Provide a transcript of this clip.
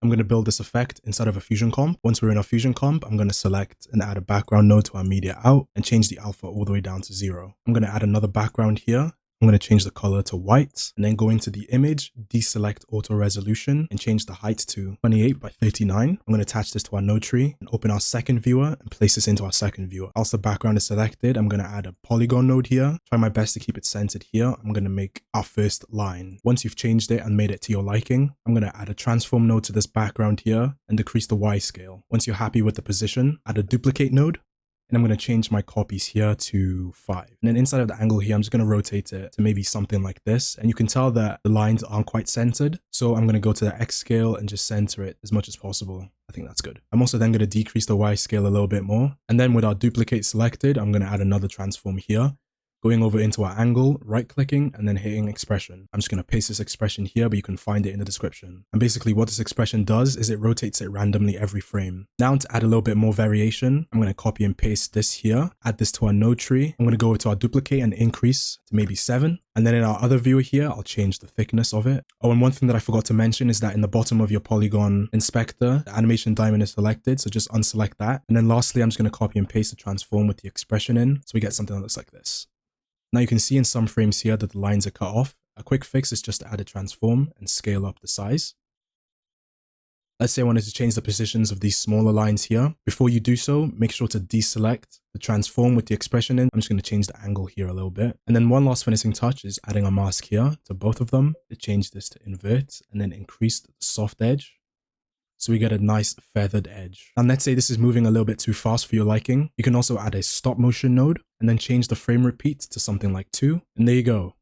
I'm going to build this effect inside of a Fusion comp. Once we're in our Fusion comp, I'm going to select and add a background node to our media out and change the alpha all the way down to 0. I'm going to add another background here. I'm going to change the color to white and then go into the image, deselect auto resolution and change the height to 28 by 39. I'm going to attach this to our node tree and open our second viewer and place this into our second viewer. Whilst the background is selected, I'm going to add a polygon node here. Try my best to keep it centered here. I'm going to make our first line. Once you've changed it and made it to your liking, I'm going to add a transform node to this background here and decrease the Y scale. Once you're happy with the position, add a duplicate node. And I'm going to change my copies here to 5. And then inside of the angle here, I'm just going to rotate it to maybe something like this. And you can tell that the lines aren't quite centered. So I'm going to go to the X scale and just center it as much as possible. I think that's good. I'm also then going to decrease the Y scale a little bit more. And then with our duplicate selected, I'm going to add another transform here. Going over into our angle, right clicking, and then hitting expression. I'm just going to paste this expression here, but you can find it in the description. And basically what this expression does is it rotates it randomly every frame. Now to add a little bit more variation, I'm going to copy and paste this here, add this to our node tree. I'm going to go over to our duplicate and increase to maybe 7. And then in our other viewer here, I'll change the thickness of it. Oh, and one thing that I forgot to mention is that in the bottom of your polygon inspector, the animation diamond is selected. So just unselect that. And then lastly, I'm just going to copy and paste the transform with the expression in. So we get something that looks like this. Now you can see in some frames here that the lines are cut off. A quick fix is just to add a transform and scale up the size. Let's say I wanted to change the positions of these smaller lines here. Before you do so, make sure to deselect the transform with the expression in. I'm just going to change the angle here a little bit. And then one last finishing touch is adding a mask here to both of them. To change this to invert and then increase the soft edge. So we get a nice feathered edge. And let's say this is moving a little bit too fast for your liking. You can also add a stop motion node and then change the frame repeat to something like 2. And there you go.